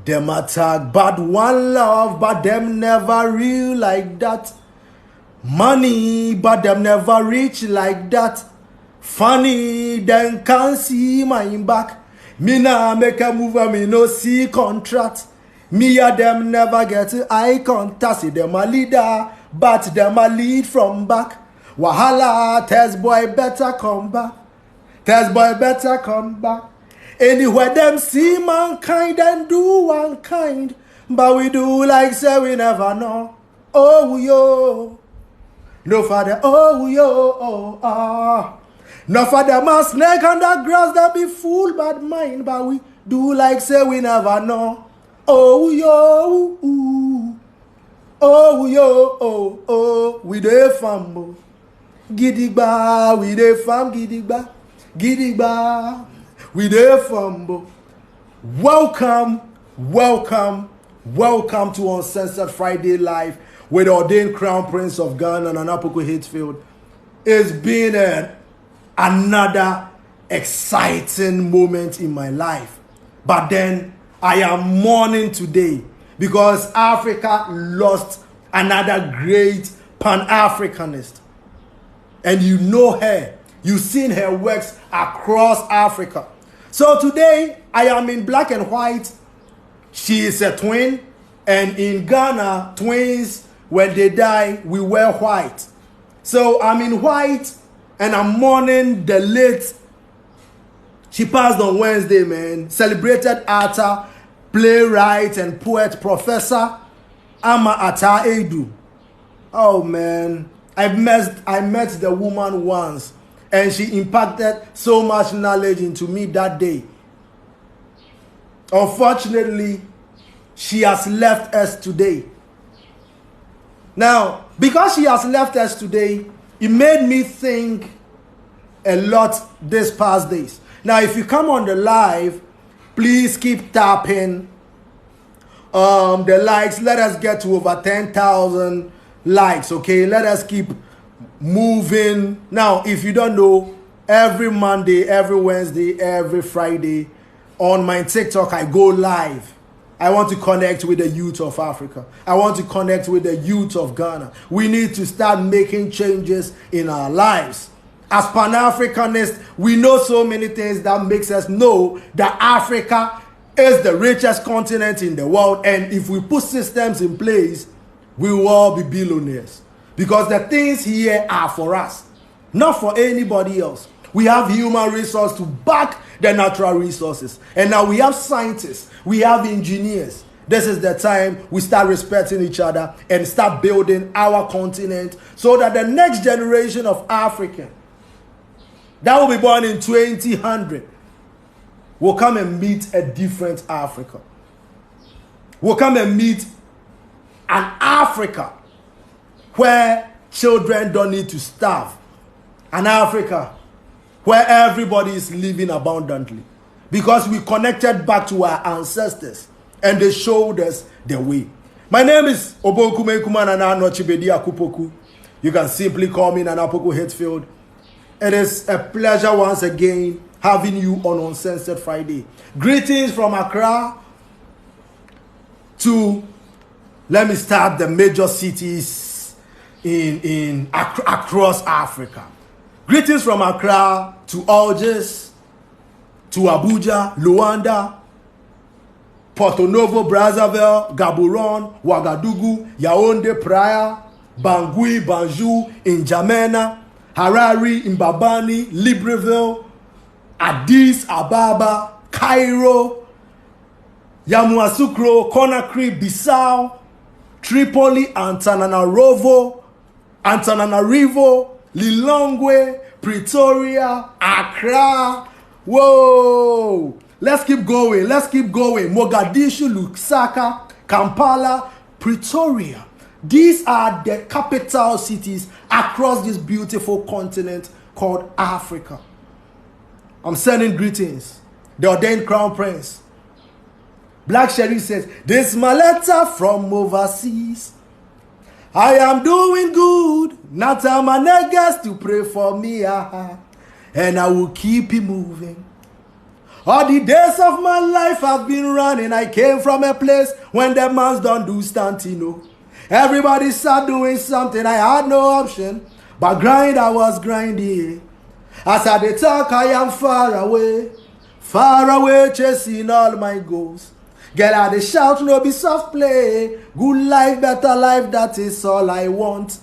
Them attack but one love, but them never real like that. Money, but them never reach like that. Funny, them can't see my back. Me nah make a move and me no see contract. Me and them never get eye contact. See them a leader, but them a lead from back. Wahala, test boy better come back. Test boy better come back. Anywhere them see mankind and do one kind. But we do like say we never know. Oh yo. No father, oh yo, oh ah. No father must snake under grass that be fool bad mind. But we do like say we never know. Oh yo, ooh. Oh yo, oh, oh. We dey fumble. Gidigba, we dey fam gidigba. Gidigba, we dey fumble. Welcome to Uncensored Friday Live with the Ordained Crown Prince of Ghana and Poku-Hitzfield. It's been another exciting moment in my life. But then I am mourning today because Africa lost another great Pan-Africanist. And you know her. You've seen her works across Africa. So today, I am in black and white. She is a twin. And in Ghana, twins, when they die, we wear white. So I'm in white, and I'm mourning the late. She passed on Wednesday, man. Celebrated Ataa, playwright and poet, Professor Ataa Aidoo. Oh, man. I met the woman once, and she impacted so much knowledge into me that day. Unfortunately, she has left us today. Now, because she has left us today, it made me think a lot these past days. Now, if you come on the live, please keep tapping the likes. Let us get to over 10,000 likes, okay? Let us keep moving. Now, if you don't know, every Monday, every Wednesday, every Friday on my TikTok, I go live. I want to connect with the youth of Africa. I want to connect with the youth of Ghana. We need to start making changes in our lives. As Pan-Africanists, we know so many things that makes us know that Africa is the richest continent in the world. And if we put systems in place, we will all be billionaires. Because the things here are for us, not for anybody else. We have human resources to back the natural resources. And now we have scientists, we have engineers. This is the time we start respecting each other and start building our continent so that the next generation of African that will be born in 2000 will come and meet a different Africa. Will come and meet an Africa where children don't need to starve. An Africa where everybody is living abundantly. Because we connected back to our ancestors and they showed us the way. My name is Bediako-Poku. You can simply call me Poku-Hitzfield. It is a pleasure once again having you on Uncensored Friday. Greetings from Accra to, let me start, the major cities across Africa. Greetings from Accra to Algiers, to Abuja, Luanda, Porto Novo, Brazzaville, Gaborone, Ouagadougou, Yaoundé, Praia, Bangui, Banjul, N'Djamena, Harare, Mbabane, Libreville, Addis Ababa, Cairo, Yamoussoukro, Conakry, Bissau, Tripoli, Antananarivo, Lilongwe, Pretoria, Accra. Whoa! Let's keep going. Mogadishu, Lusaka, Kampala, Pretoria. These are the capital cities across this beautiful continent called Africa. I'm sending greetings. The Ordained Crown Prince. Black Sherry says, this is my letter from overseas. I am doing good. Now tell my niggas to pray for me. And I will keep it moving. All the days of my life I've been running. I came from a place when the mans don't do Stantino. Everybody start doing something. I had no option. But grind, I was grinding. As I dey talk, I am far away, chasing all my goals. Girl, I dey shout, no be soft play. Good life, better life, that is all I want.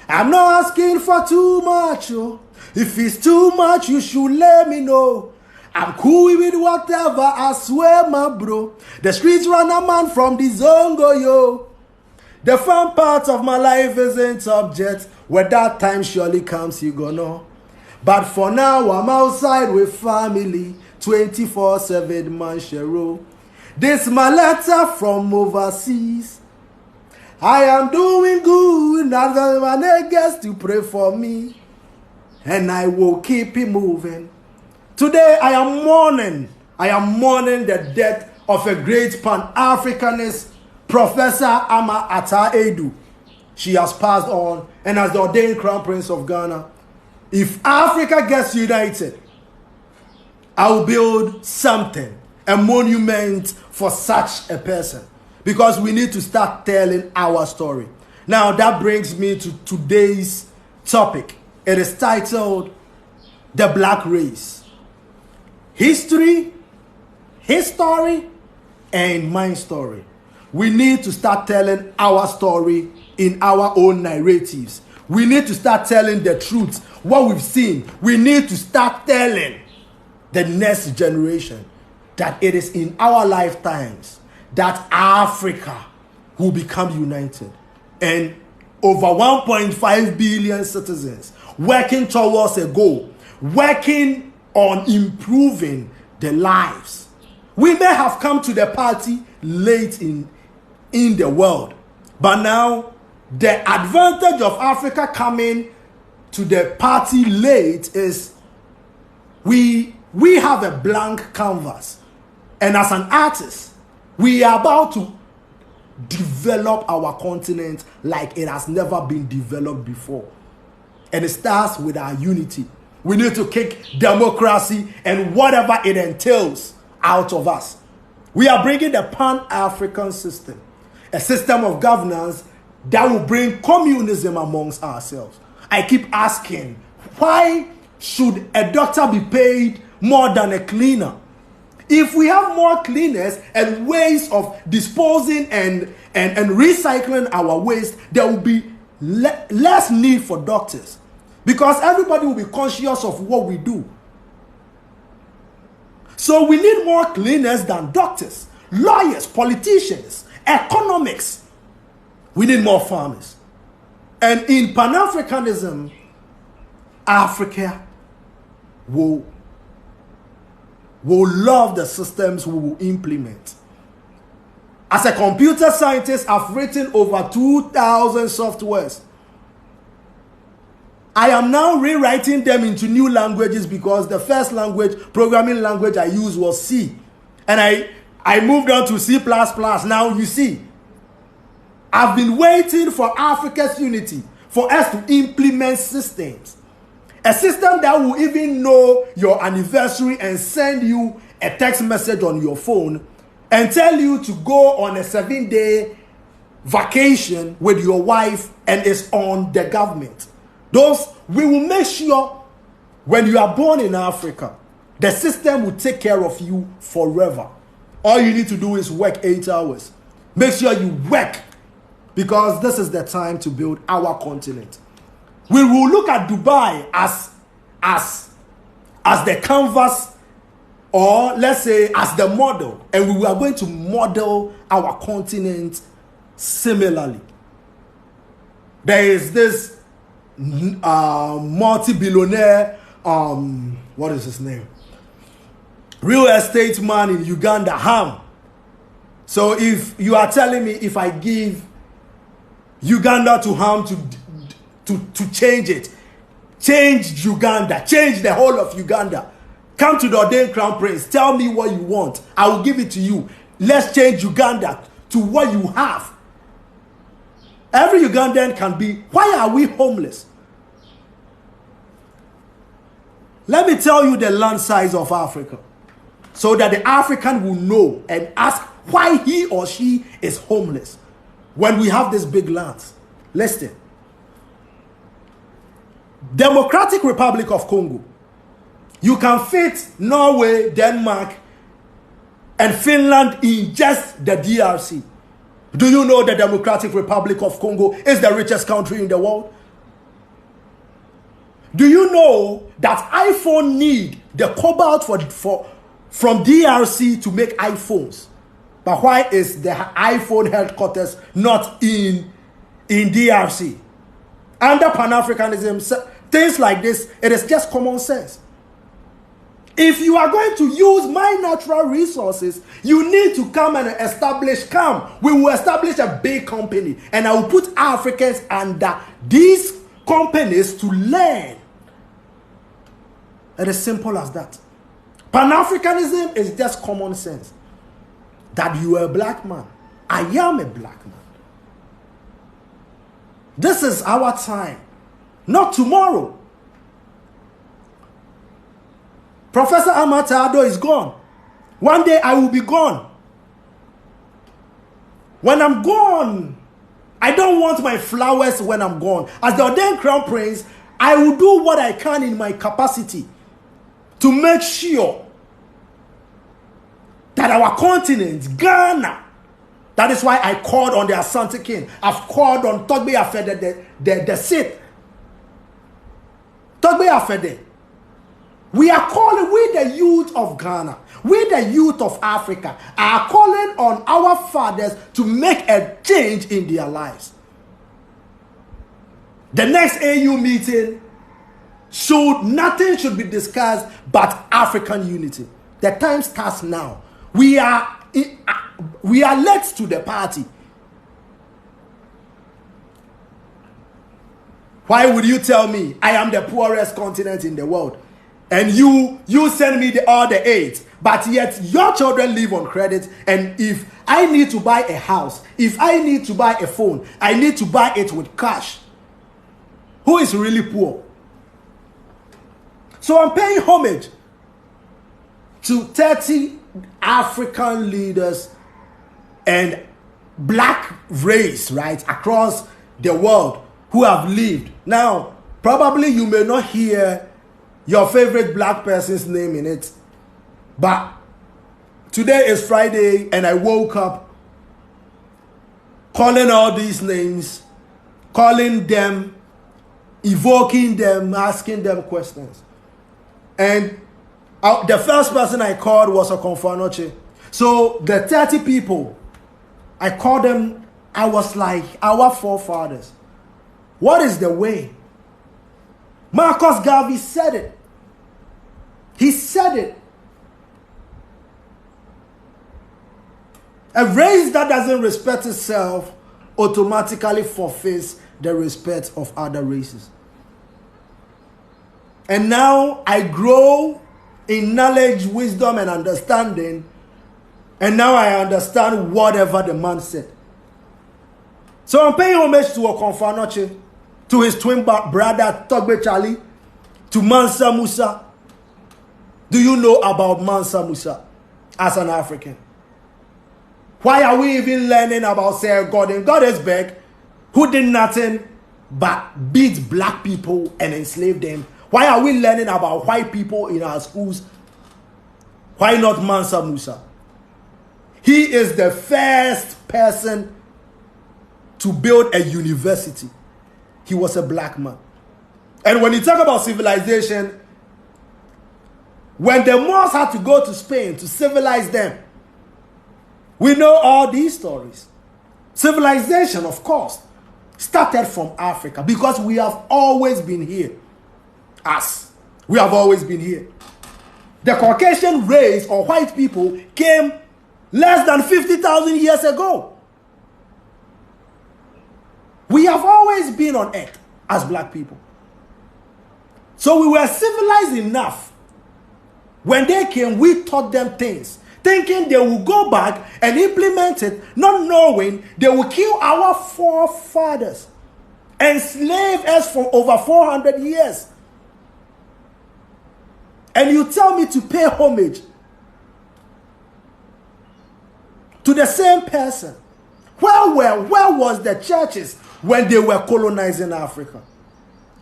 I'm not asking for too much, oh. If it's too much, you should let me know. I'm cool with whatever, I swear, my bro. The streets run a man from the Zongo, yo. The fun part of my life isn't object. When that time surely comes, you gonna know. But for now, I'm outside with family. 24/7 man shero. This my letter from overseas. I am doing good. Now that my niggas to pray for me. And I will keep it moving. Today I am mourning. The death of a great Pan-Africanist, Professor Ataa Aidoo. She has passed on, and as the ordained Crown Prince of Ghana, if Africa gets united, I will build something, a monument for such a person, because we need to start telling our story. Now that brings me to today's topic. It is titled The Black Race. History, his story, and my story. We need to start telling our story in our own narratives. We need to start telling the truth, what we've seen. We need to start telling the next generation that it is in our lifetimes that Africa will become united. And over 1.5 billion citizens working towards a goal, working on improving their lives. We may have come to the party late in the world, but now the advantage of Africa coming to the party late is we have a blank canvas, and as an artist we are about to develop our continent like it has never been developed before. And it starts with our unity. We need to kick democracy and whatever it entails out of us. We are bringing the Pan-African system, a system of governance that will bring communism amongst ourselves. I keep asking, why should a doctor be paid more than a cleaner? If we have more cleaners and ways of disposing and recycling our waste, there will be less need for doctors, because everybody will be conscious of what we do. So we need more cleaners than doctors, lawyers, politicians, economics. We need more farmers. And in Pan-Africanism, Africa will love the systems we will implement. As a computer scientist, I've written over 2,000 softwares. I am now rewriting them into new languages because the first programming language I used was C. And I moved on to C++. Now you see, I've been waiting for Africa's unity, for us to implement systems. A system that will even know your anniversary and send you a text message on your phone and tell you to go on a 7-day vacation with your wife, and it's on the government. We will make sure when you are born in Africa, the system will take care of you forever. All you need to do is work 8 hours. Make sure you work, because this is the time to build our continent. We will look at Dubai as the canvas, or let's say as the model, and we are going to model our continent similarly. There is this multi-billionaire, what is his name? Real estate man in Uganda, Ham. So if you are telling me if I give Uganda to Ham to change it, change Uganda, change the whole of Uganda, come to the ordained Crown Prince, tell me what you want, I will give it to you. Let's change Uganda to what you have. Every Ugandan can be. Why are we homeless? Let me tell you the land size of Africa. so that the African will know and ask why he or she is homeless when we have this big land. Listen. Democratic Republic of Congo. You can fit Norway, Denmark, and Finland in just the DRC. Do you know the Democratic Republic of Congo is the richest country in the world? Do you know that iPhone need the cobalt from DRC to make iPhones? But why is the iPhone headquarters not in DRC? Under Pan-Africanism, things like this, it is just common sense. If you are going to use my natural resources, you need to come and establish, we will establish a big company, and I will put Africans under these companies to learn. It is simple as that. Pan-Africanism is just common sense. That you are a black man. I am a black man. This is our time, not tomorrow. Professor Ataa Aidoo is gone. One day I will be gone. When I'm gone, I don't want my flowers when I'm gone. As the ordained crown prince, I will do what I can in my capacity to make sure that our continent, Ghana, that is why I called on the Asante King. I've called on Togbe Afede, the Sith. Togbe Afede. We are calling, we the youth of Ghana, we the youth of Africa, are calling on our fathers to make a change in their lives. The next AU meeting, nothing should be discussed but African unity. The time starts now. We are late to the party. Why would you tell me I am the poorest continent in the world? And you send me all the aid, but yet your children live on credit. And if I need to buy a house, if I need to buy a phone, I need to buy it with cash. Who is really poor? So I'm paying homage to 30 African leaders and black race, right, across the world who have lived. Now, probably you may not hear your favorite black person's name in it, but today is Friday and I woke up calling all these names, calling them, evoking them, asking them questions. And the first person I called was a Konfanoche. So the 30 people, I called them, I was like, our forefathers. What is the way? Marcus Garvey said it. He said it. A race that doesn't respect itself automatically forfeits the respect of other races. And now I grow in knowledge, wisdom, and understanding. And now I understand whatever the man said. So I'm paying homage to Okonfanoche, to his twin brother Togbe Charlie, to Mansa Musa. Do you know about Mansa Musa as an African? Why are we even learning about Sir Gordon Goddesberg, who did nothing but beat black people and enslave them? Why are we learning about white people in our schools? Why not Mansa Musa? He is the first person to build a university. He was a black man. And when you talk about civilization, when the Moors had to go to Spain to civilize them, we know all these stories. Civilization, of course, started from Africa because we have always been here. We have always been here. The Caucasian race or white people came less than 50,000 years ago. We have always been on earth as black people. So we were civilized enough. When they came, we taught them things, thinking they will go back and implement it, not knowing they will kill our forefathers, enslave us for over 400 years. And you tell me to pay homage the same person. Where was the churches when they were colonizing Africa?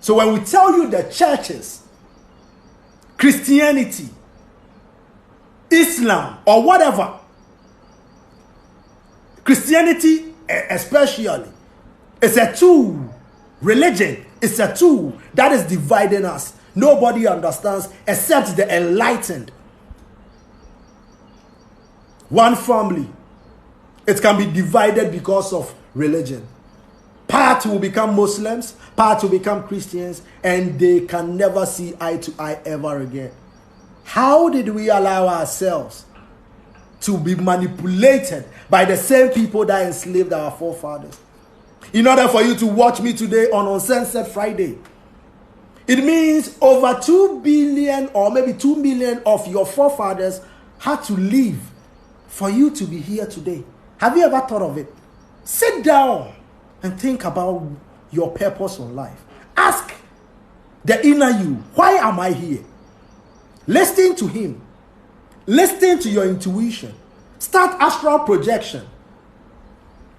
So when we tell you the churches, Christianity, Islam, or whatever, Christianity especially, is a tool. Religion is a tool that is dividing us. Nobody understands except the enlightened. One family, it can be divided because of religion. Part will become Muslims, part will become Christians, and they can never see eye to eye ever again. How did we allow ourselves to be manipulated by the same people that enslaved our forefathers? In order for you to watch me today on Uncensored Friday, it means over 2 billion or maybe 2 million of your forefathers had to leave for you to be here today. Have you ever thought of it? Sit down and think about your purpose in life. Ask the inner you, why am I here? Listen to him. Listen to your intuition. Start astral projection.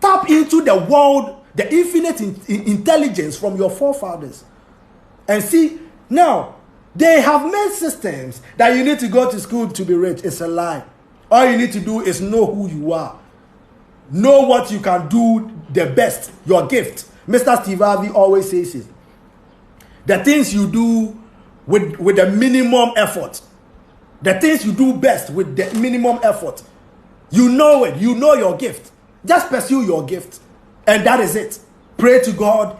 Tap into the world, the infinite intelligence from your forefathers. And see, now, they have made systems that you need to go to school to be rich. It's a lie. All you need to do is know who you are. Know what you can do the best, your gift. Mr. Steve Harvey always says it. The things you do with the minimum effort. The things you do best with the minimum effort. You know it. You know your gift. Just pursue your gift. And that is it. Pray to God.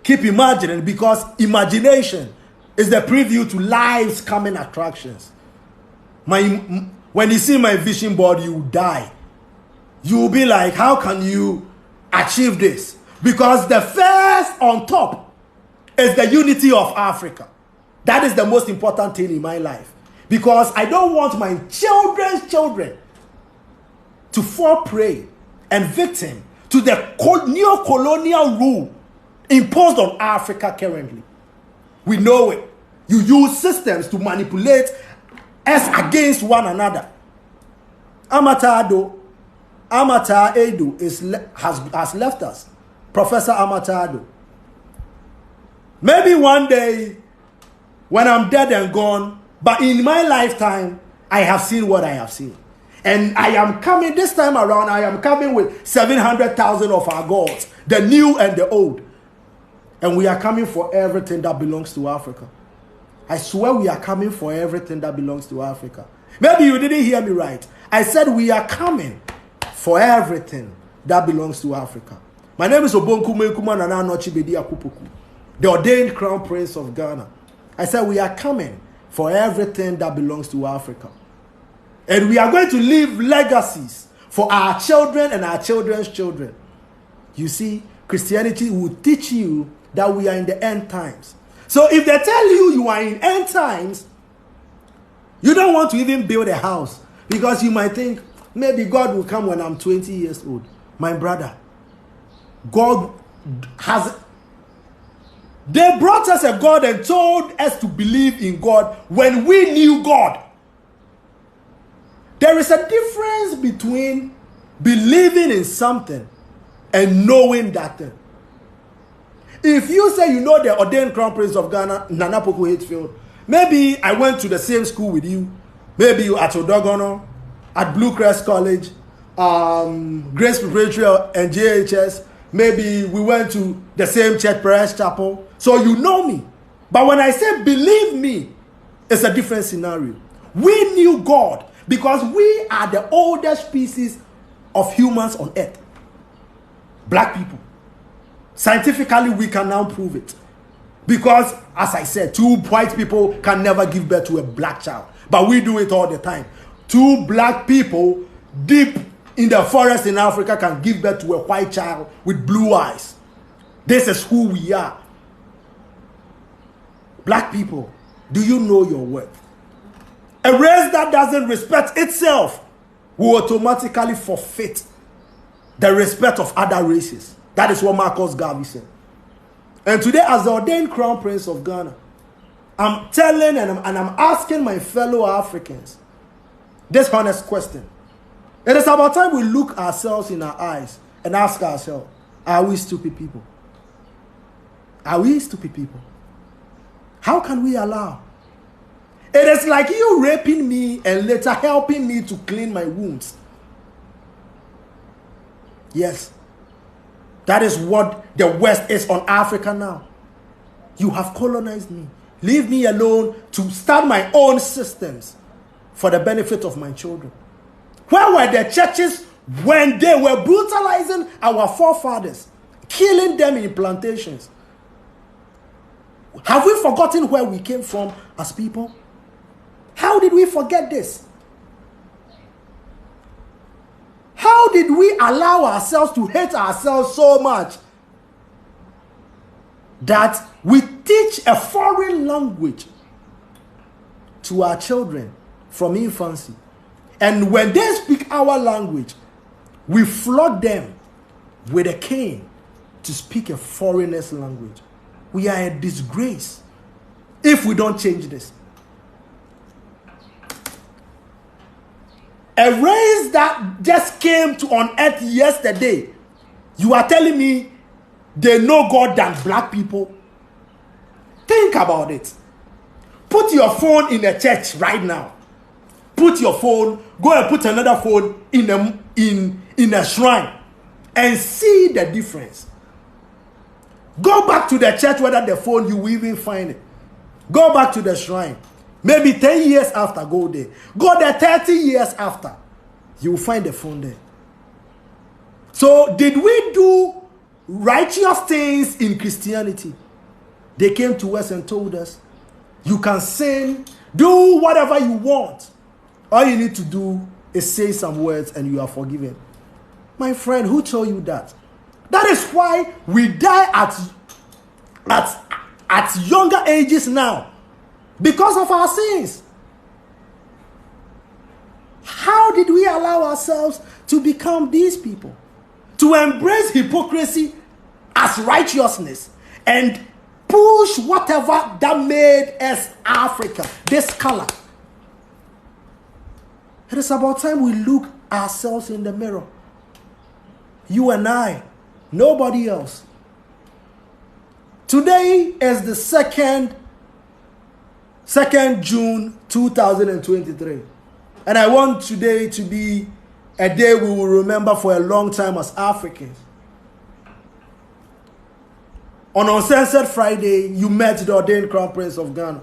Keep imagining, because imagination is the preview to life's coming attractions. When you see my vision board, you die. You will be like, how can you achieve this? Because the first on top is the unity of Africa. That is the most important thing in my life. Because I don't want my children's children to fall prey and victim to the neo-colonial rule imposed on Africa currently. We know it. You use systems to manipulate us against one another. Ataa Aidoo has left us. Professor Ataa Aidoo. Maybe one day, when I'm dead and gone, but in my lifetime, I have seen what I have seen. And I am coming, this time around, I am coming with 700,000 of our gods, the new and the old. And we are coming for everything that belongs to Africa. I swear we are coming for everything that belongs to Africa. Maybe you didn't hear me right. I said we are coming for everything that belongs to Africa. My name is Bediako-Poku, the ordained crown prince of Ghana. I said we are coming for everything that belongs to Africa. And we are going to leave legacies for our children and our children's children. You see, Christianity will teach you that we are in the end times. So if they tell you you are in end times, you don't want to even build a house, because you might think, maybe God will come when I'm 20 years old. My brother, God has... They brought us a God and told us to believe in God when we knew God. There is a difference between believing in something and knowing that thing. If you say you know the ordained crown prince of Ghana, Nana Poku-Hitzfield, maybe I went to the same school with you, maybe you at Odogono, at Blue Crest College, Grace Preparatory and JHS, maybe we went to the same church, Perez Chapel, so you know me. But when I say believe me, it's a different scenario. We knew God because we are the oldest species of humans on earth. Black people. Scientifically, we can now prove it. Because, as I said, 2 white people can never give birth to a black child. But we do it all the time. 2 black people deep in the forest in Africa can give birth to a white child with blue eyes. This is who we are. Black people, do you know your worth? A race that doesn't respect itself will automatically forfeit the respect of other races. That is what Marcus Garvey said. And today, as the ordained crown prince of Ghana, I'm telling and I'm asking my fellow Africans this honest question. It is about time we look ourselves in our eyes and ask ourselves, are we stupid people? Are we stupid people? How can we allow? It is like you raping me and later helping me to clean my wounds. Yes. That is what the West is on Africa now. You have colonized me. Leave me alone to start my own systems for the benefit of my children. Where were the churches when they were brutalizing our forefathers, killing them in plantations? Have we forgotten where we came from as people? How did we forget this? How did we allow ourselves to hate ourselves so much that we teach a foreign language to our children from infancy? And when they speak our language, we flog them with a cane to speak a foreigner's language. We are a disgrace if we don't change this. A race that just came to on earth yesterday, you are telling me they know God than black people? Think about it. Put your phone in a church right now. Put your phone, go and put another phone in a shrine and see the difference. Go back to the church, whether the phone you will even find it. Go back to the shrine. Maybe 10 years after, go there. Go there 30 years after. You will find the phone there. So, did we do righteous things in Christianity? They came to us and told us, you can sin, do whatever you want. All you need to do is say some words and you are forgiven. My friend, who told you that? That is why we die at younger ages now. Because of our sins. How did we allow ourselves to become these people? To embrace hypocrisy as righteousness and push whatever that made us Africa, this color. It is about time we look ourselves in the mirror. You and I, nobody else. Today is the 2nd June 2023. And I want today to be a day we will remember for a long time as Africans. On Uncensored Friday, you met the Ordained Crown Prince of Ghana.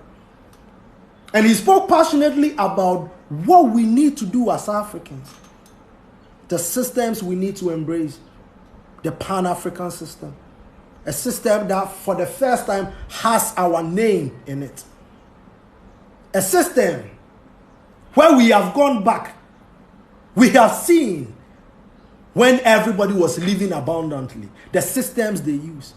And he spoke passionately about what we need to do as Africans. The systems we need to embrace. The Pan-African system. A system that for the first time has our name in it. A system where we have gone back. We have seen when everybody was living abundantly. The systems they use.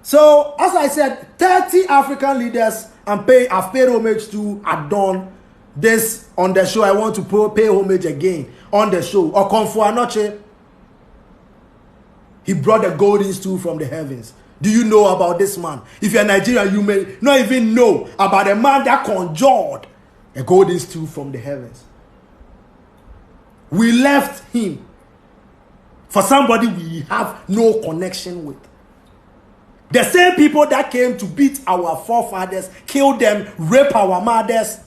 So, as I said, 30 African leaders have paid homage to Adon. This on the show, I want to pay homage again on the show. Or Konfu Anoche, he brought the golden stool from the heavens. Do you know about this man? If you're Nigerian, you may not even know about a man that conjured a golden stool from the heavens. We left him for somebody we have no connection with. The same people that came to beat our forefathers, kill them, rape our mothers.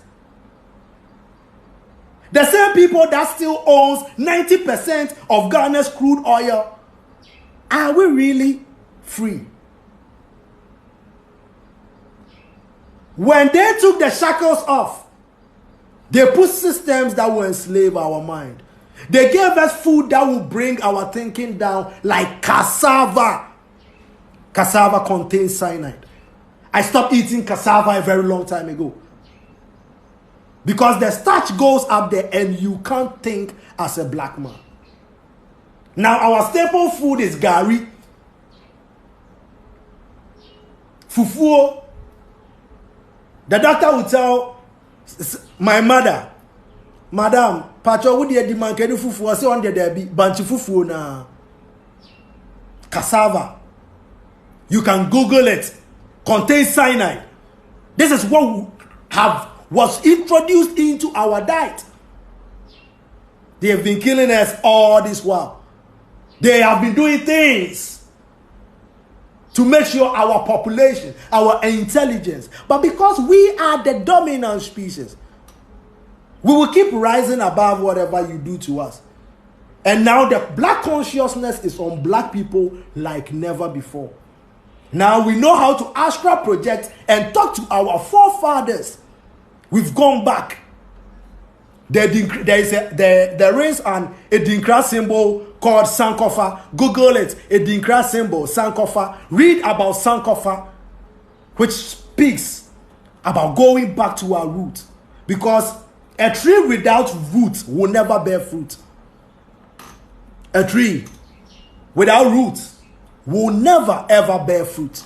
The same people that still owns 90% of Ghana's crude oil. Are we really free? When they took the shackles off, they put systems that will enslave our mind. They gave us food that will bring our thinking down, like cassava. Cassava contains cyanide. I stopped eating cassava a very long time ago. Because the starch goes up there and you can't think as a black man. Now our staple food is gari, fufu. The doctor will tell my mother, Madam, Pacho, would you demand fufu? I say on the there be banchi fufu na cassava. You can Google it. Contains cyanide. This is what was introduced into our diet. They have been killing us all this while. They have been doing things to make sure our population, our intelligence, but because we are the dominant species, we will keep rising above whatever you do to us. And now the black consciousness is on black people like never before. Now we know how to astral project and talk to our forefathers. We've gone back. There is a Dinkra symbol called Sankofa. Google it. A Dinkra symbol, Sankofa. Read about Sankofa, which speaks about going back to our roots. Because a tree without roots will never bear fruit. A tree without roots will never ever bear fruit.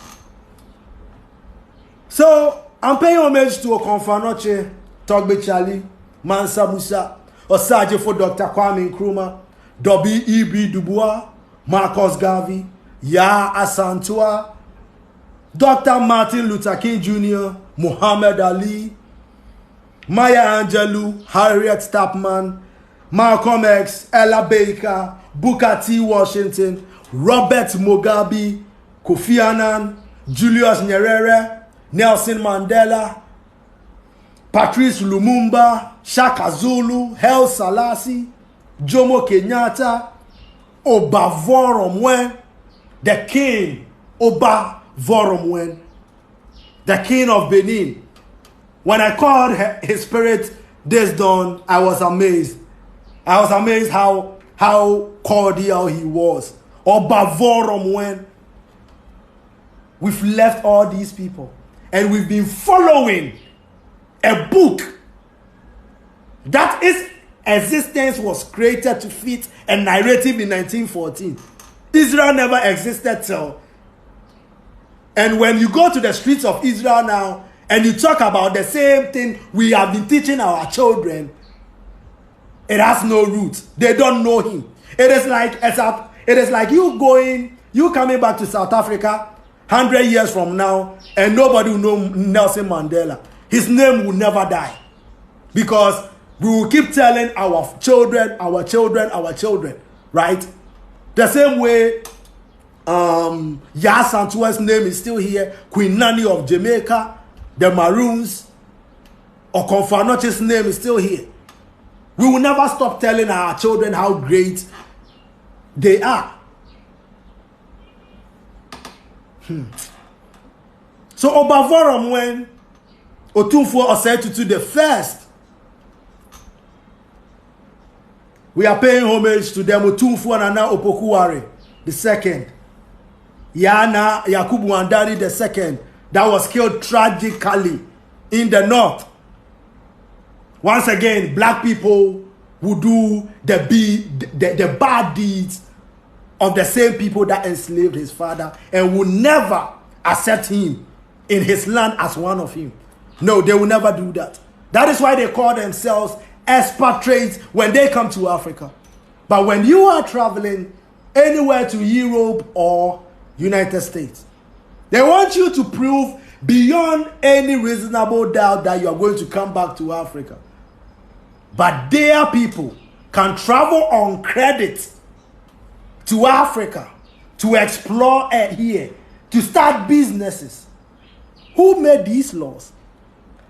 So I'm paying homage to Okonfa-Noche, Togbe Charlie, Mansa Musa, Osaje for Dr. Kwame Nkrumah, W.E.B. Du Bois, Marcus Garvey, Ya Asantua, Dr. Martin Luther King Jr., Muhammad Ali, Maya Angelou, Harriet Tubman, Malcolm X, Ella Baker, Booker T. Washington, Robert Mugabe, Kofi Annan, Julius Nyerere, Nelson Mandela, Patrice Lumumba, Shaka Zulu, Haile Selassie, Jomo Kenyatta, Oba Voromwen, the king, Oba Voromwen, the king of Benin. When I called his spirit this dawn, I was amazed. I was amazed how cordial he was. Oba Voromwen. We've left all these people and we've been following a book that its existence was created to fit a narrative in 1914. Israel never existed till. And when you go to the streets of Israel now and you talk about the same thing we have been teaching our children, it has no roots. They don't know him. It is like you coming back to South Africa 100 years from now and nobody will know Nelson Mandela. His name will never die. Because we will keep telling our children, right? The same way Yaa Santua's name is still here, Queen Nanny of Jamaica, the Maroons, Okonfa-Noche's name is still here. We will never stop telling our children how great they are. So Oba Voromwen Otumfuo Osei Tutu the first, we are paying homage to them. Otumfuo Nana Opoku the second, Yana Yakubu Wandari the second, that was killed tragically in the north. Once again, black people who do the bad deeds of the same people that enslaved his father and will never accept him in his land as one of him. No, they will never do that. That is why they call themselves expatriates when they come to Africa. But when you are traveling anywhere to Europe or United States, they want you to prove beyond any reasonable doubt that you are going to come back to Africa. But their people can travel on credit to Africa to explore here, to start businesses. Who made these laws?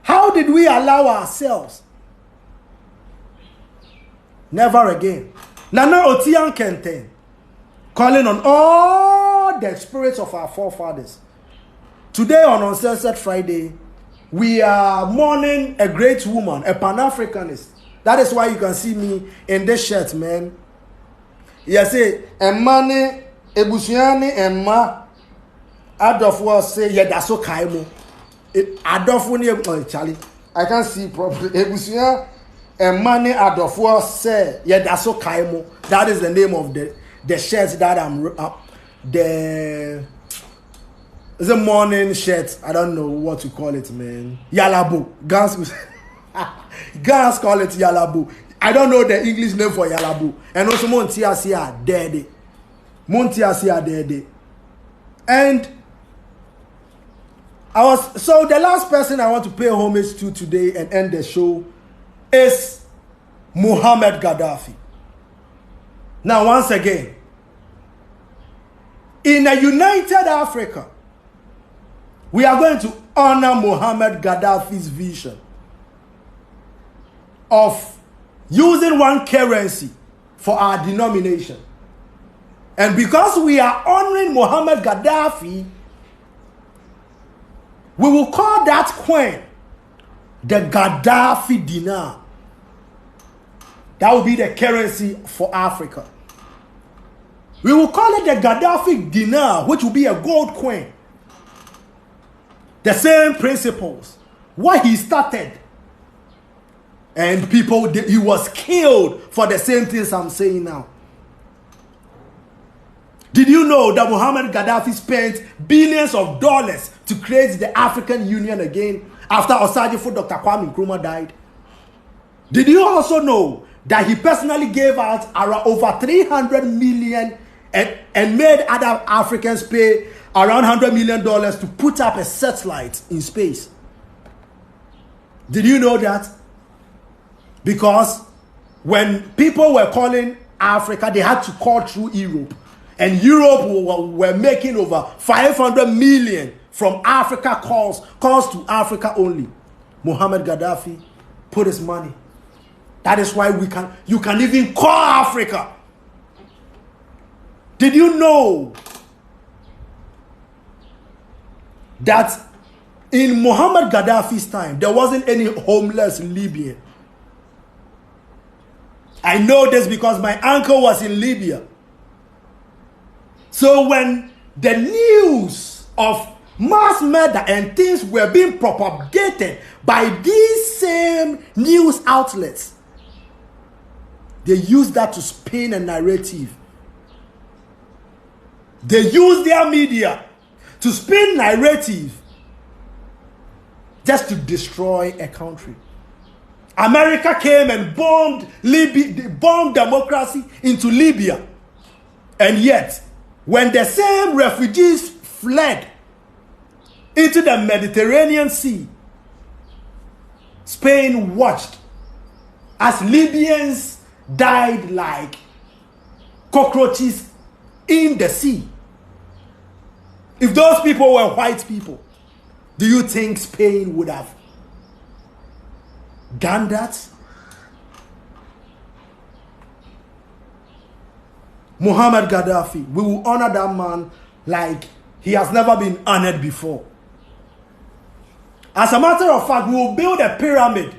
How did we allow ourselves? Never again. Nana Otian Kenten, calling on all the spirits of our forefathers. Today on Uncensored Friday, we are mourning a great woman, a Pan-Africanist. That is why you can see me in this shirt, man. Yes, Emane Ebusiani Emma Adolfo say Yedaso Kaimo. Adolfo Charlie. I can't see properly. Ebusian Emane Adolfo say Yedaso Kaimo. That is the name of the shirt that I'm the morning shirt. I don't know what to call it, man. Yalabu. Guys call it Yalabu. I don't know the English name for Yalabu. And also Montiasia Dede. Montiasia Dede. And so the last person I want to pay homage to today and end the show is Muhammad Gaddafi. Now, once again, in a united Africa, we are going to honor Muhammad Gaddafi's vision of using one currency for our denomination. And because we are honoring Muhammad Gaddafi, we will call that coin the Gaddafi dinar. That will be the currency for Africa. We will call it the Gaddafi dinar, which will be a gold coin. The same principles. What he started. And people, he was killed for the same things I'm saying now. Did you know that Muhammad Gaddafi spent billions of dollars to create the African Union again after Osajifo Dr. Kwame Nkrumah died? Did you also know that he personally gave out around over 300 million and made other Africans pay around $100 million to put up a satellite in space? Did you know that? Because when people were calling Africa, they had to call through Europe. And Europe were making over 500 million from Africa calls to Africa only. Muhammad Gaddafi put his money. That is why you can even call Africa. Did you know that in Muhammad Gaddafi's time, there wasn't any homeless Libyan? I know this because my uncle was in Libya. So when the news of mass murder and things were being propagated by these same news outlets, they used that to spin a narrative. They used their media to spin narrative just to destroy a country. America came and bombed democracy into Libya. And yet, when the same refugees fled into the Mediterranean Sea, Spain watched as Libyans died like cockroaches in the sea. If those people were white people, do you think Spain would have done that? Muhammad Gaddafi, we will honor that man like he has never been honored before. As a matter of fact, we will build a pyramid.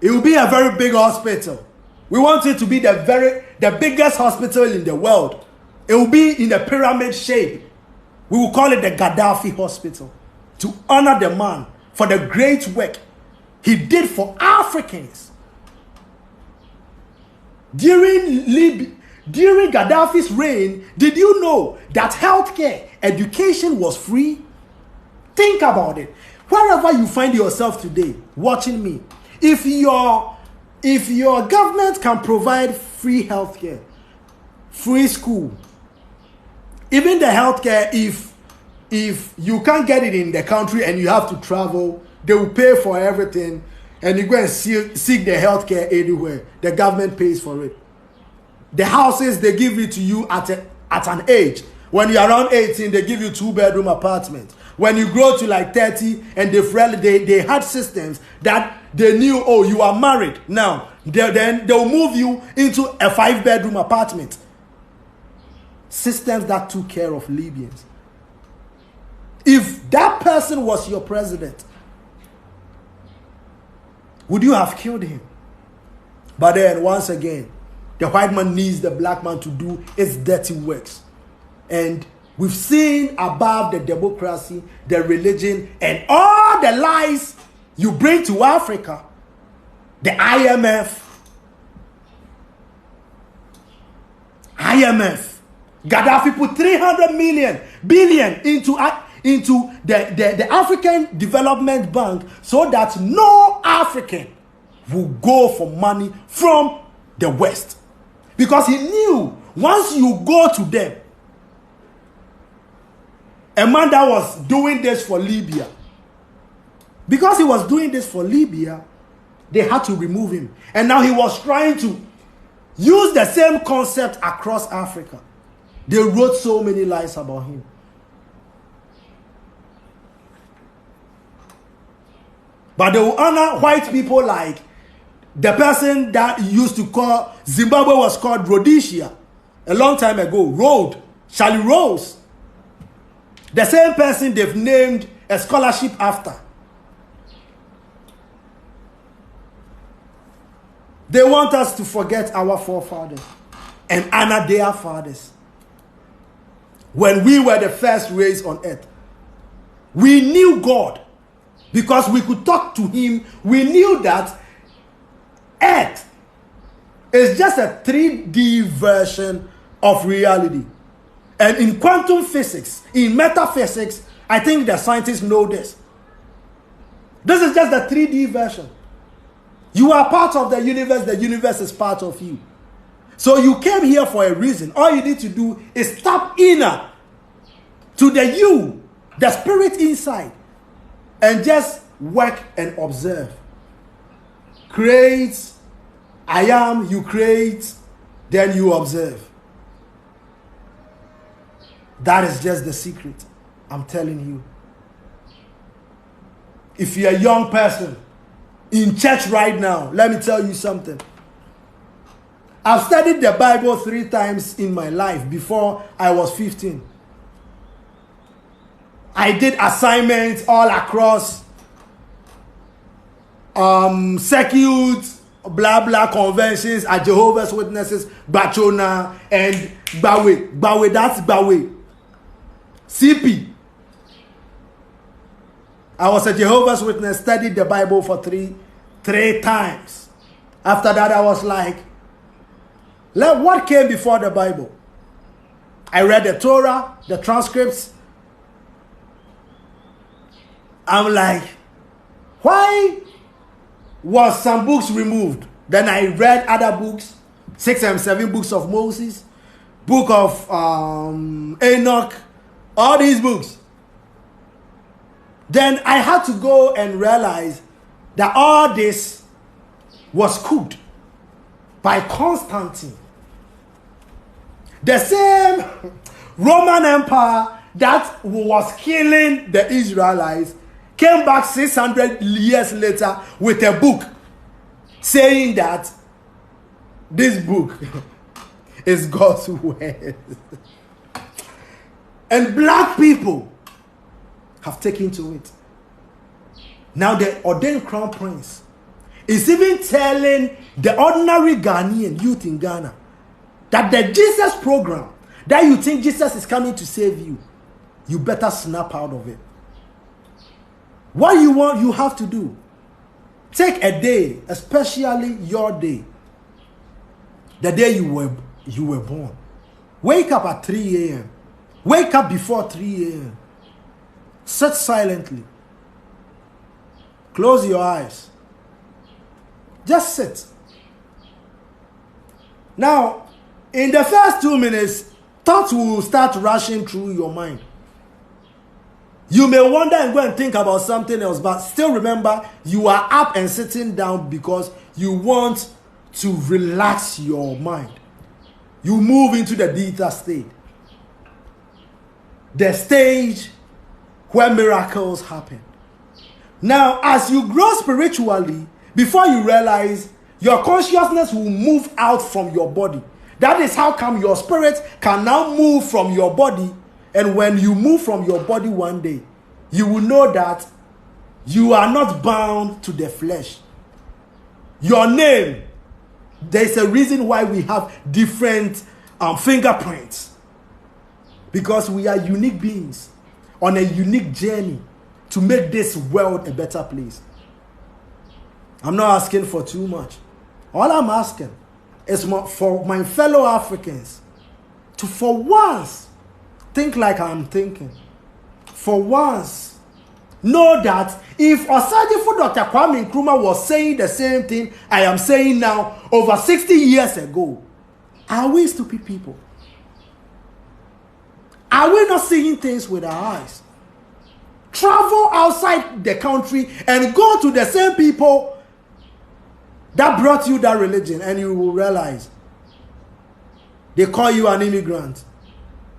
It will be a very big hospital. We want it to be the biggest hospital in the world. It will be in a pyramid shape. We will call it the Gaddafi Hospital to honor the man for the great work he did for Africans. During Gaddafi's reign, did you know that healthcare, education was free? Think about it. Wherever you find yourself today, watching me, if your government can provide free healthcare, free school, even the healthcare, if you can't get it in the country and you have to travel, they will pay for everything, and you go and seek the healthcare anywhere. The government pays for it. The houses, they give it to you at an age. When you're around 18, they give you 2-bedroom apartments. When you grow to like 30, and they had systems that they knew, oh, you are married. Now, then they'll move you into a 5-bedroom apartment. Systems that took care of Libyans. If that person was your president, would you have killed him? But then, once again, the white man needs the black man to do its dirty works. And we've seen above the democracy, the religion, and all the lies you bring to Africa, the IMF, Gaddafi put 300 billion into the African Development Bank so that no African will go for money from the West. Because he knew once you go to them, a man that was doing this for Libya, because he was doing this for Libya, they had to remove him. And now he was trying to used the same concept across Africa. They wrote so many lies about him. But they will honor white people like the person that used to call Zimbabwe was called Rhodesia a long time ago. Charlie Rose. The same person they've named a scholarship after. They want us to forget our forefathers and honor their fathers. When we were the first race on earth, we knew God because we could talk to him. We knew that earth is just a 3D version of reality. And in quantum physics, in metaphysics, I think the scientists know this. This is just the 3D version. You are part of the universe is part of you. So you came here for a reason. All you need to do is tap inner to the you, the spirit inside, and just work and observe. Create, I am, you create, then you observe. That is just the secret. I'm telling you. If you're a young person in church right now, let me tell you something. I've studied the Bible 3 times in my life before I was 15. I did assignments all across circuits, blah blah conventions at Jehovah's Witnesses, Bachona and Bawe, that's Bawe. CP. I was a Jehovah's Witness, studied the Bible for three times. After that, I was like, what came before the Bible? I read the Torah, the transcripts. I'm like, why was some books removed? Then I read other books, 6 and 7 books of Moses, book of Enoch, all these books. Then I had to go and realize that all this was cooked by Constantine. The same Roman Empire that was killing the Israelites came back 600 years later with a book saying that this book is God's word. And black people have taken to it. Now the ordained crown prince is even telling the ordinary Ghanaian youth in Ghana that the Jesus program that you think Jesus is coming to save you, you better snap out of it. What you want, you have to do. Take a day, especially your day, the day you were born. Wake up at 3 a.m. Wake up before 3 a.m. Sit silently. Close your eyes. Just sit. Now, in the first 2 minutes, thoughts will start rushing through your mind. You may wonder and go and think about something else, but still remember, you are up and sitting down because you want to relax your mind. You move into the theta state. The stage where miracles happen. Now, as you grow spiritually, before you realize, your consciousness will move out from your body. That is how come your spirit can now move from your body. And when you move from your body one day, you will know that you are not bound to the flesh. Your name, there's a reason why we have different fingerprints. Because we are unique beings on a unique journey to make this world a better place. I'm not asking for too much. All I'm asking is for my fellow Africans to, for once, think like I'm thinking. For once, know that if Osadifo Dr. Kwame Nkrumah was saying the same thing I am saying now over 60 years ago, are we stupid people? Are we not seeing things with our eyes? Travel outside the country and go to the same people that brought you that religion, and you will realize They call you an immigrant.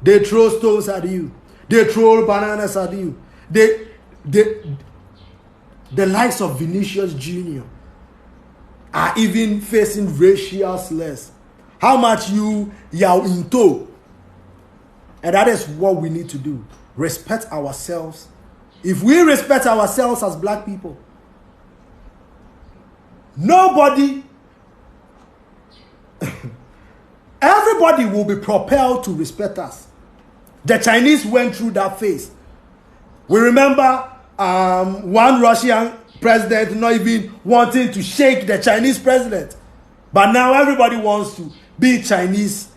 They throw stones at you. They throw bananas at you. The likes of Vinicius Jr. are even facing racial slurs. How much you are into? And that is what we need to do. Respect ourselves. If we respect ourselves as black people, nobody, everybody will be propelled to respect us. The Chinese went through that phase. We remember one Russian president not even wanting to shake the Chinese president. But now everybody wants to be Chinese,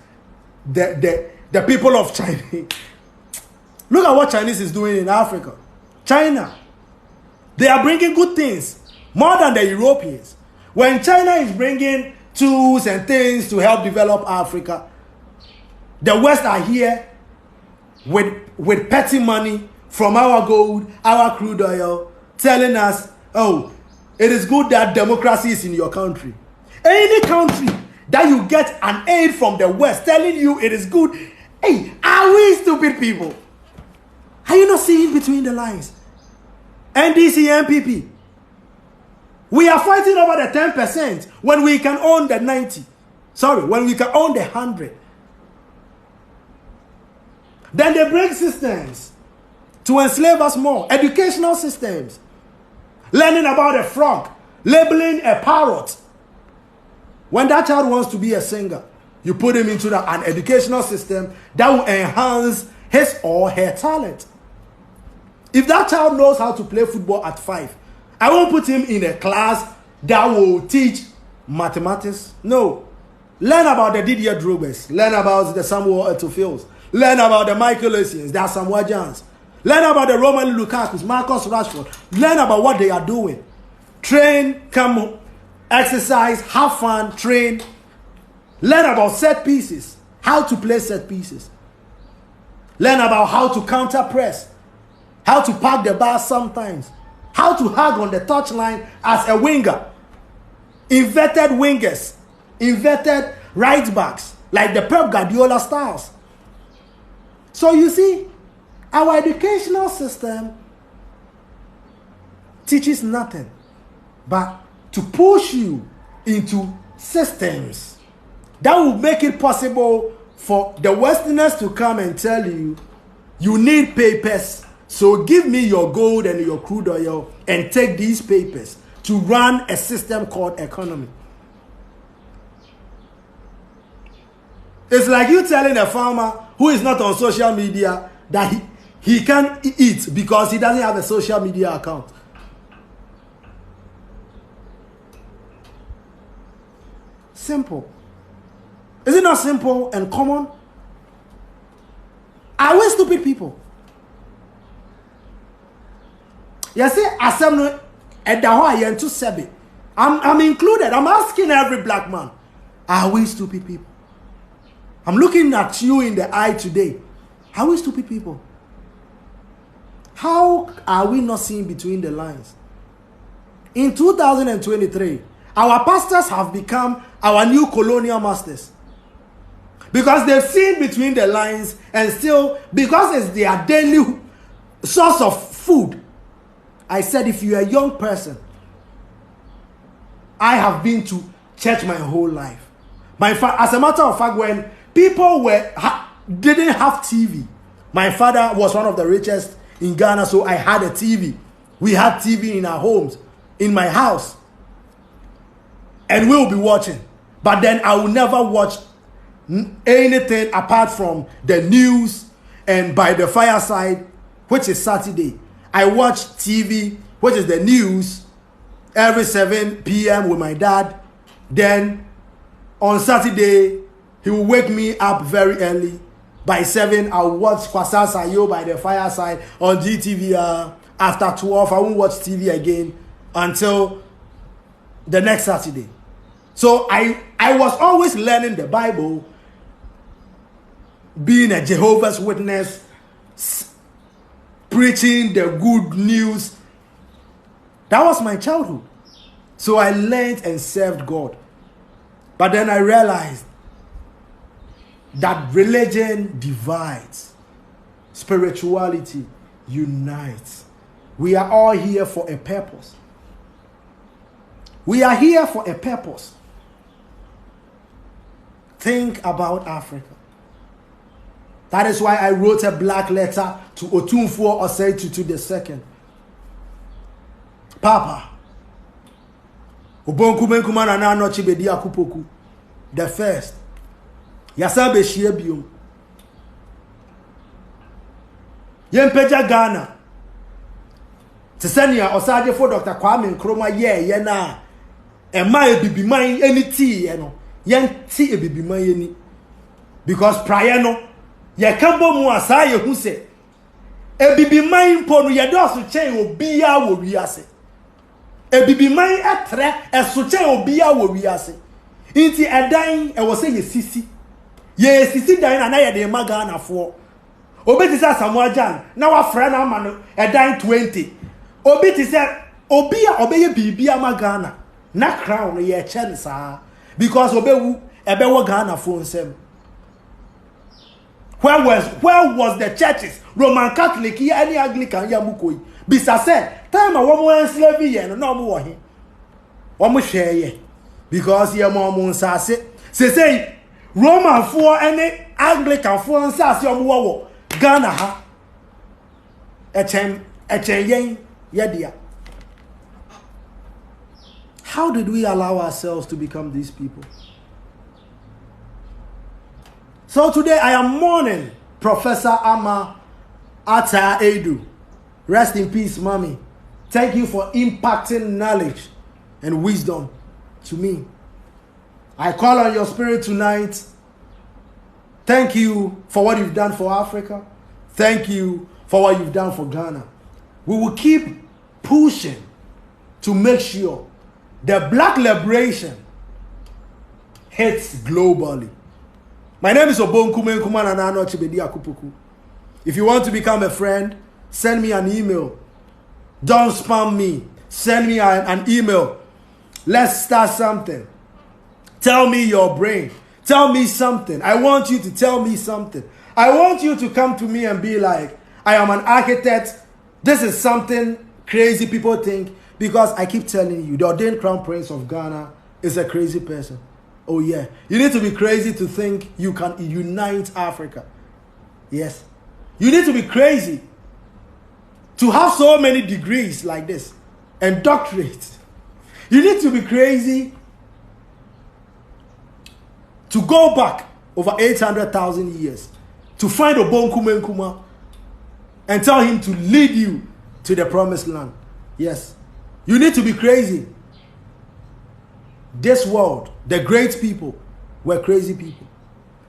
the people of China. Look at what Chinese is doing in Africa. China. They are bringing good things more than the Europeans. When China is bringing tools and things to help develop Africa, the West are here with petty money from our gold, our crude oil, telling us, oh, it is good that democracy is in your country. Any country that you get an aid from the West telling you it is good, hey, are we stupid people? Are you not seeing between the lines? NDC, MPP. We are fighting over the 10% when we can own the 90. Sorry, when we can own the 100. Then they bring systems to enslave us more. Educational systems. Learning about a frog. Labeling a parrot. When that child wants to be a singer, you put him into an educational system that will enhance his or her talent. If that child knows how to play football at 5, I won't put him in a class that will teach mathematics. No. Learn about the Didier Drogbas. Learn about the Samuel Eto'o. Learn about the Michael Essien, the Asamoah Gyan's. Learn about the Roman Lukaku's, Marcus Rashford. Learn about what they are doing. Train, come, exercise, have fun, train. Learn about set pieces. How to play set pieces. Learn about how to counter press. How to park the ball sometimes. How to hug on the touchline as a winger. Inverted wingers. Inverted right backs. Like the Pep Guardiola styles. So you see, our educational system teaches nothing but to push you into systems that will make it possible for the Westerners to come and tell you, you need papers, so give me your gold and your crude oil and take these papers to run a system called economy. It's like you telling a farmer who is not on social media that he can't eat because he doesn't have a social media account. Simple. Is it not simple and common? Are we stupid people? You see, I'm included. I'm asking every black man, are we stupid people? I'm looking at you in the eye today. Are we stupid people? How are we not seeing between the lines? In 2023, our pastors have become our new colonial masters. Because they've seen between the lines and still, because it's their daily source of food. I said, if you're a young person, I have been to church my whole life. As a matter of fact, when people didn't have TV, my father was one of the richest in Ghana, so I had a TV. We had TV in our homes, in my house. And we'll be watching. But then I will never watch anything apart from the news and by the fireside, which is Saturday. I watch TV, which is the news, every 7 p.m. with my dad. Then on Saturday, he will wake me up very early. By 7, I'll watch Kwasa Sayo by the fireside on GTV. After 12, I won't watch TV again until the next Saturday. So I was always learning the Bible, being a Jehovah's Witness, preaching the good news. That was my childhood. So I learned and served God. But then I realized that religion divides, spirituality unites. We are all here for a purpose. We are here for a purpose. Think about Africa. That is why I wrote a black letter to Otumfuo Osei Tutu II. Papa, Obonkumenkuma na anochi Bediako-Poku, the first. Yasa beshie biom. Yempeja Ghana. Tisania osaje for Dr. Kwame Nkrumah ye na. Ema ebibiman eni ti ye no. Yen ti ebibiman eni. Because prior no, ye kambo mu asa ye hu se. Ebibiman mpo no ye dosu chen obiya wo wiase. Ebibiman etre esuche obia wo wiase. Inti edan e wo se ye sisi. Ye sisi dan na ye de magana fo. Obi ti say Samuel Jan na wa fra na ma no edan 20. Obi ti say obia obeye bibia magana na crown ye chen sa because obewu ebewo Ghana fo nsem. Where was the churches? Roman Catholic here any Anglican ya mukoi. Bisa say time a woman slave ye no mo wo he. Omo hwe ye because ye mo nsase. Say Roman for any Anglican for nsase omo wo Ghana ha. Echen yen yedia. How did we allow ourselves to become these people? So today I am mourning Professor Ataa Aidoo. Rest in peace, mommy. Thank you for impacting knowledge and wisdom to me. I call on your spirit tonight. Thank you for what you've done for Africa. Thank you for what you've done for Ghana. We will keep pushing to make sure the black liberation hits globally. My name is Obonkumenkuma na anochi Bediako-Poku. If you want to become a friend, send me an email. Don't spam me. Send me an email. Let's start something. Tell me your brain. Tell me something. I want you to tell me something. I want you to come to me and be like, I am an architect. This is something crazy people think. Because I keep telling you, the ordained crown prince of Ghana is a crazy person. Oh yeah. You need to be crazy to think you can unite Africa. Yes. You need to be crazy to have so many degrees like this and doctorates. You need to be crazy to go back over 800,000 years to find Obonkumenkuma and tell him to lead you to the promised land. Yes. You need to be crazy. This world, the great people were crazy people.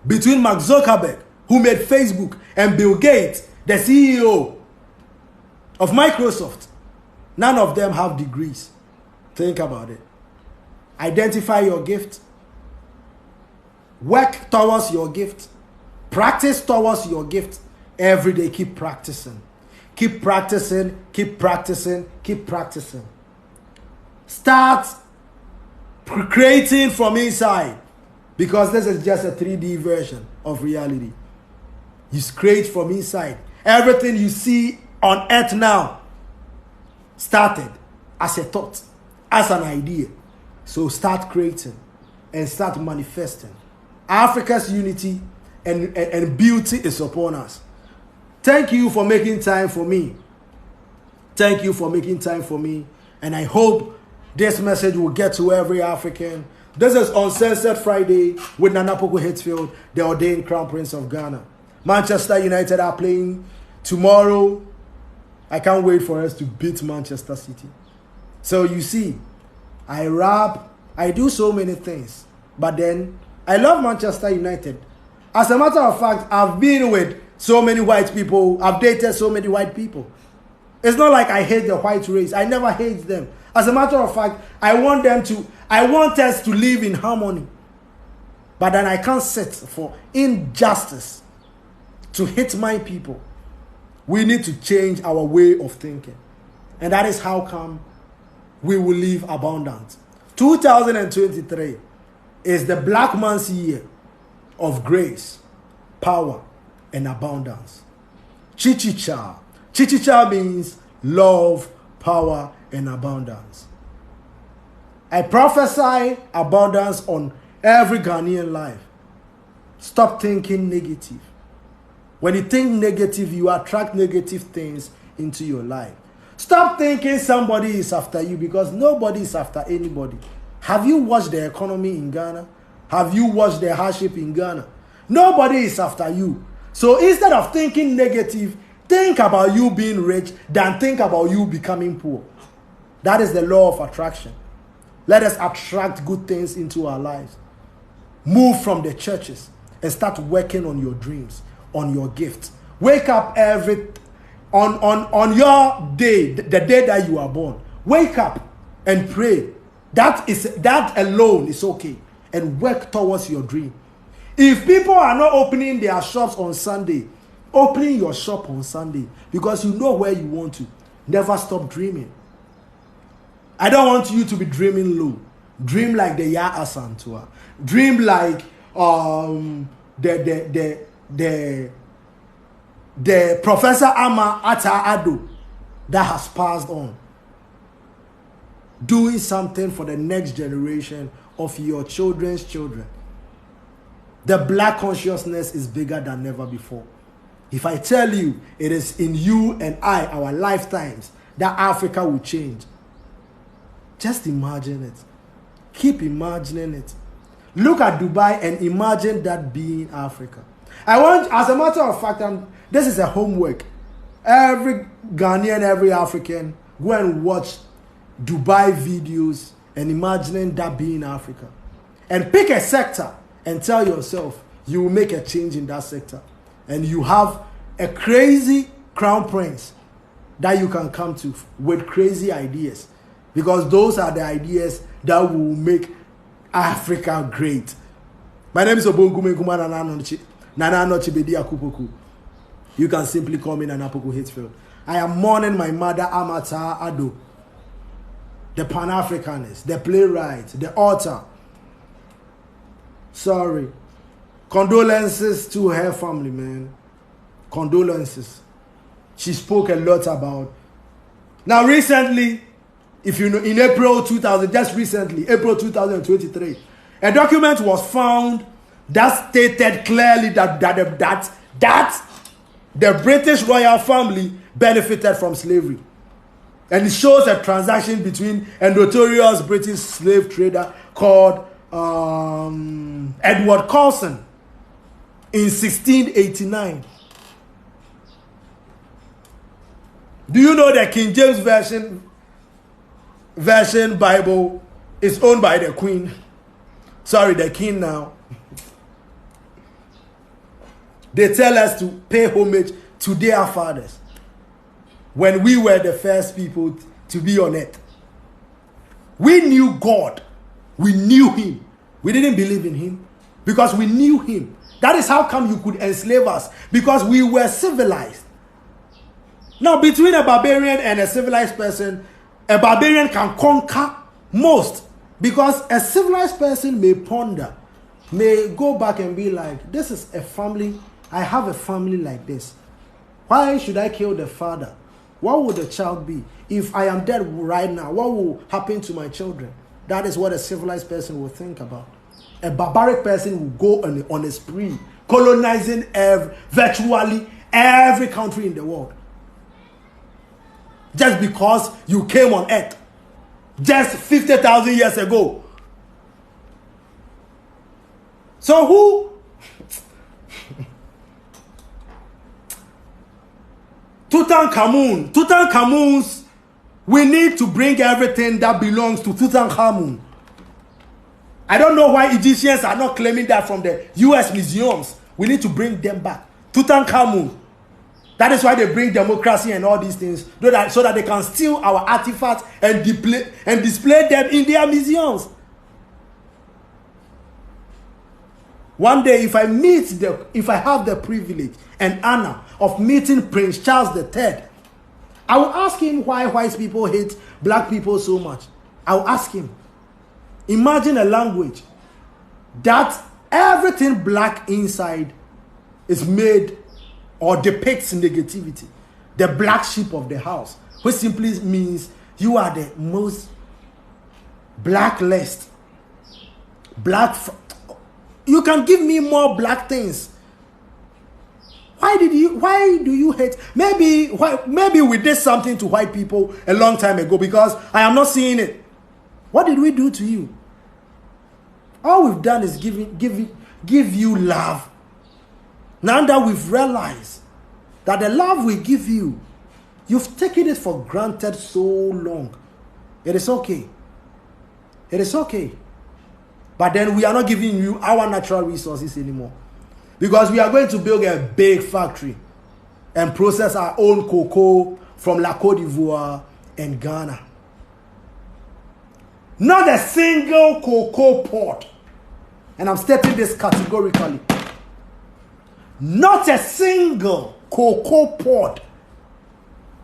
Between Mark Zuckerberg, who made Facebook, and Bill Gates, the CEO of Microsoft, none of them have degrees. Think about it. Identify your gift. Work towards your gift. Practice towards your gift. Every day, keep practicing. Keep practicing, keep practicing, keep practicing. Start creating from inside, because this is just a 3D version of reality. You create from inside. Everything you see on earth now started as a thought, as an idea. So start creating and start manifesting. Africa's unity and beauty is upon us. Thank you for making time for me. Thank you for making time for me. And I hope this message will get to every African. This is Uncensored Friday with Poku-Hitzfield, the ordained crown prince of Ghana. Manchester United are playing tomorrow. I can't wait for us to beat Manchester City. So you see, I rap, I do so many things. But then, I love Manchester United. As a matter of fact, I've been with so many white people. I've dated so many white people. It's not like I hate the white race. I never hate them. As a matter of fact, I want us to live in harmony. But then I can't sit for injustice to hit my people. We need to change our way of thinking. And that is how come we will live abundant. 2023 is the black man's year of grace. power, and abundance. Chichicha. Chichicha means love, power, and abundance. I prophesy abundance on every Ghanaian life. Stop thinking negative. When you think negative, you attract negative things into your life. Stop thinking somebody is after you, because nobody is after anybody. Have you watched the economy in Ghana? Have you watched the hardship in Ghana? Nobody is after you. So instead of thinking negative, think about you being rich than think about you becoming poor. That is the law of attraction. Let us attract good things into our lives. Move from the churches and start working on your dreams, on your gifts. Wake up on your day, the day that you are born. Wake up and pray. That alone is okay. And work towards your dream. If people are not opening their shops on Sunday, opening your shop on Sunday, because you know where you want to. Never stop dreaming. I don't want you to be dreaming low. Dream like the Ya Asantua. Dream like the Professor Ataa Aidoo that has passed on. Doing something for the next generation of your children's children. The black consciousness is bigger than ever before. If I tell you it is in you and I, our lifetimes, that Africa will change, just imagine it. Keep imagining it. Look at Dubai and imagine that being Africa. I want, as a matter of fact, this is a homework. Every Ghanaian, every African, go and watch Dubai videos and imagining that being Africa. And pick a sector and tell yourself you will make a change in that sector. And you have a crazy crown prince that you can come to with crazy ideas. Because those are the ideas that will make Africa great. My name is Obongume Nananochi Bediako-Poku. You can simply call me Nana Poku-Hitzfield. I am mourning my mother, Ataa Aidoo, the Pan-Africanist, the playwright, the author. Sorry. Condolences to her family, man. Condolences. She spoke a lot about. Now, recently, if you know, in April 2023, a document was found that stated clearly that the British royal family benefited from slavery. And it shows a transaction between a notorious British slave trader called Edward Colson in 1689. Do you know the King James Version Bible is owned by the Queen? Sorry, the King now. They tell us to pay homage to their fathers when we were the first people to be on earth. We knew God. We knew him. We didn't believe in him because we knew him. That is how come you could enslave us, because we were civilized. Now, between a barbarian and a civilized person, a barbarian can conquer most, because a civilized person may ponder, may go back and be like, this is a family. I have a family like this. Why should I kill the father? What would the child be? If I am dead right now, what will happen to my children? That is what a civilized person will think about. A barbaric person will go on a spree, colonizing virtually every country in the world. Just because you came on earth just 50,000 years ago. So who? Tutankhamun's, we need to bring everything that belongs to Tutankhamun. I don't know why Egyptians are not claiming that from the US museums. We need to bring them back. Tutankhamun. That is why they bring democracy and all these things, so that they can steal our artifacts and display them in their museums. One day, if I have the privilege and honor of meeting Prince Charles III, I will ask him why white people hate black people so much. I will ask him. Imagine a language that everything black inside is made or depicts negativity. The black sheep of the house, which simply means you are the most blacklist. You can give me more black things. Why do you hate? Maybe we did something to white people a long time ago, because I am not seeing it. What did we do to you? All we've done is give you love. Now that we've realized that the love we give you, you've taken it for granted so long. It is okay. It is okay. But then we are not giving you our natural resources anymore. Because we are going to build a big factory and process our own cocoa from La Côte d'Ivoire and Ghana. Not a single cocoa pod. And I'm stating this categorically. Not a single cocoa pod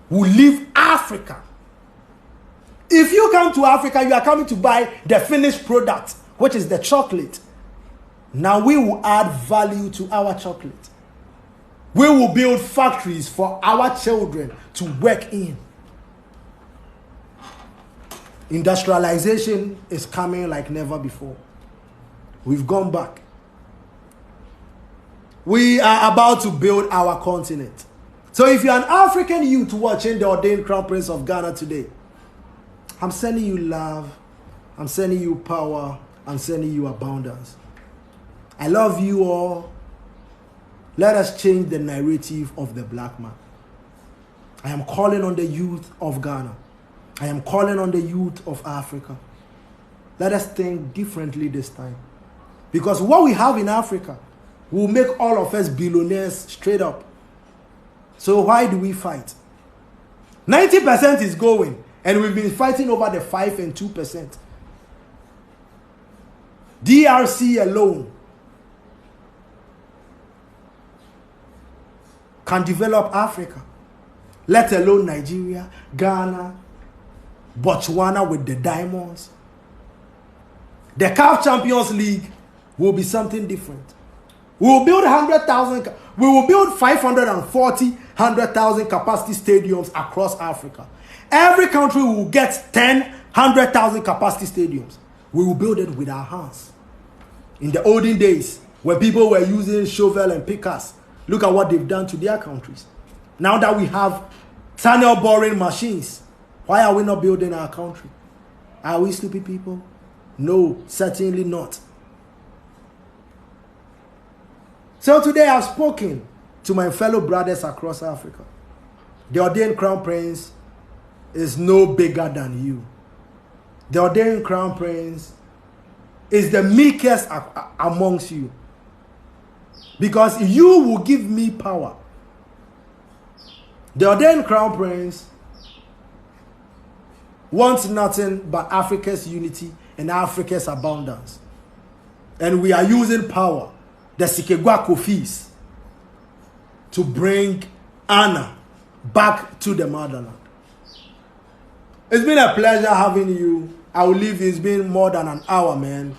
will leave Africa. If you come to Africa, you are coming to buy the finished product, which is the chocolate. Now we will add value to our chocolate. We will build factories for our children to work in. Industrialization is coming like never before. We've gone back. We are about to build our continent. So if you're an African youth watching the Ordained Crown Prince of Ghana today, I'm sending you love. I'm sending you power. I'm sending you abundance. I love you all. Let us change the narrative of the black man. I am calling on the youth of Ghana. I am calling on the youth of Africa. Let us think differently this time. Because what we have in Africa will make all of us billionaires straight up. So why do we fight? 90% is going, and we've been fighting over the 5 and 2%. DRC alone can develop Africa, let alone Nigeria, Ghana, Botswana with the diamonds. The CAF Champions League will be something different. We will build 100,000. We will build 100,000 capacity stadiums across Africa. Every country will get 100,000 capacity stadiums. We will build it with our hands. In the olden days, when people were using shovel and pickers, look at what they've done to their countries. Now that we have tunnel boring machines, why are we not building our country? Are we stupid people? No, certainly not. So today I've spoken to my fellow brothers across Africa. The Ordained Crown Prince is no bigger than you. The Ordained Crown Prince is the meekest amongst you. Because you will give me power. The Ordained Crown Prince wants nothing but Africa's unity and Africa's abundance. And we are using power, the Sikegwa Kofis, to bring Anna back to the motherland. It's been a pleasure having you. I will leave you. It's been more than an hour, man.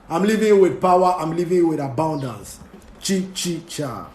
I'm living with power. I'm living with abundance. Chi, chi, cha.